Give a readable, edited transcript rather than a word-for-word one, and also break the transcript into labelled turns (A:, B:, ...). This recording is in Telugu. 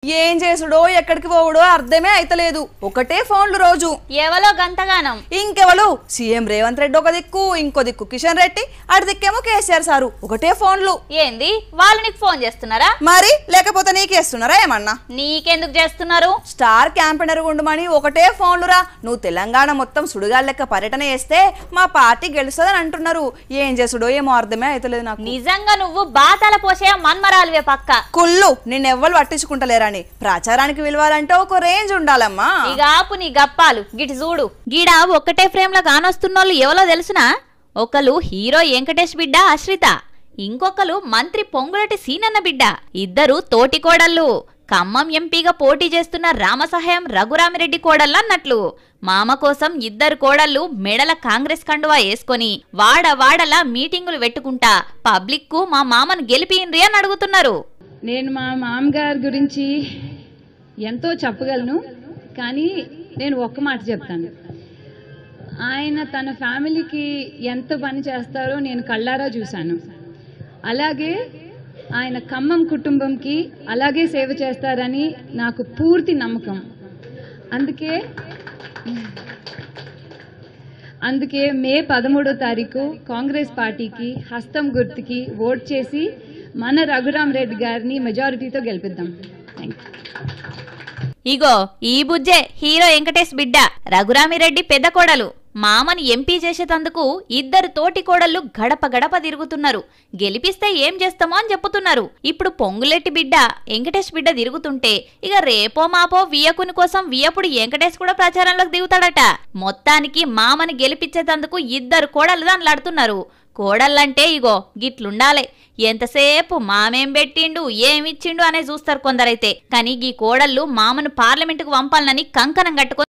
A: ఏం చేసుడో ఎక్కడికి పోవుడో అర్థమే అయితలేదు. ఒకటే ఫోన్లు రోజు.
B: ఎవలో గంతగానం?
A: ఇంకెవలు? సీఎం రేవంత్ రెడ్డి ఒక దిక్కు, ఇంకో దిక్కు కిషన్ రెడ్డి, అటు దిక్కేమో కేసీఆర్ సారు. ఒకటే ఫోన్లు.
B: ఏంది వాళ్ళు నీకు ఫోన్ చేస్తున్నారా?
A: మరి లేకపోతే నీకేస్తున్నారా ఏమన్నా?
B: నీకెందుకు చేస్తున్నారు?
A: స్టార్ క్యాంపెయినర్ ఉండమని ఒకటే ఫోన్లురా. నువ్వు తెలంగాణ మొత్తం సుడిగాలి లెక్క పర్యటన చేస్తే మా పార్టీ గెలుస్తుందని అంటున్నారు. ఏం చేసుడో ఏమో అర్థమే అయితలేదు నాకు.
B: నిజంగా నువ్వు బాతాల పోసే మన్మరాలువే పక్క.
A: కుళ్ళు నిన్నెవ్వరు పట్టించుకుంటలేరా? ప్రచారానికి విలువాలంటే ఒక రేంజ్ ఉండాలమ్మా.
B: ఇక ఆపు నీ గప్పాలు. గిటి చూడు, గీడ ఒక్కటే ఫ్రేమ్ లో కానొస్తున్నోళ్ళు ఎవలో తెలుసునా? ఒకరు హీరో వెంకటేష్ బిడ్డ అశ్రిత, ఇంకొకరు మంత్రి పొంగులటి సీనన్న బిడ్డ. ఇద్దరు తోటి కోడళ్ళు. ఖమ్మం ఎంపీగా పోటీ చేస్తున్న రామసహాయం రఘురామిరెడ్డి కోడళ్ళన్నట్లు. మామ కోసం ఇద్దరు కోడళ్ళు మెడల కాంగ్రెస్ కండువా వేసుకొని వాడలా మీటింగులు పెట్టుకుంటా పబ్లిక్ కు మా మామను గెలిపియండ్రి అని అడుగుతున్నారు.
C: నేను మా మామగారి గురించి ఎంతో చెప్పగలను, కానీ నేను ఒక్క మాట చెప్తాను. ఆయన తన ఫ్యామిలీకి ఎంత పని చేస్తారో నేను కళ్ళారా చూశాను. అలాగే ఆయన ఖమ్మం కుటుంబంకి అలాగే సేవ చేస్తారని నాకు పూర్తి నమ్మకం. అందుకే మే 13వ తారీఖు కాంగ్రెస్ పార్టీకి హస్తం గుర్తుకి ఓట్ చేసి మన రఘురామ్ రెడ్డి గారిని మెజారిటీతో గెలిపిద్దాం.
B: ఇగో ఈ బుజ్జే హీరో వెంకటేష్ బిడ్డ, రఘురామిరెడ్డి పెద్ద కోడలు. మామని ఎంపీ చేసేటందుకు ఇద్దరు తోటి కోడళ్ళు గడప గడప తిరుగుతున్నారు. గెలిపిస్తే ఏం చేస్తామో అని చెప్పుతున్నారు. ఇప్పుడు పొంగులెట్టి బిడ్డ వెంకటేష్ బిడ్డ తిరుగుతుంటే ఇక రేపో మాపో వియకుని కోసం వియపుడు వెంకటేష్ కూడా ప్రచారంలోకి దిగుతాడట. మొత్తానికి మామని గెలిపించేటందుకు ఇద్దరు కోడళ్ళు దానిలాడుతున్నారు. కోడళ్ళంటే ఇగో గిట్లుండాలే. ఎంతసేపు మామేం పెట్టిండు ఏమిచ్చిండు అనే చూస్తారు కొందరైతే. కానీ ఈ కోడళ్ళు మామను పార్లమెంటుకు పంపాలని కంకణం కట్టుకొని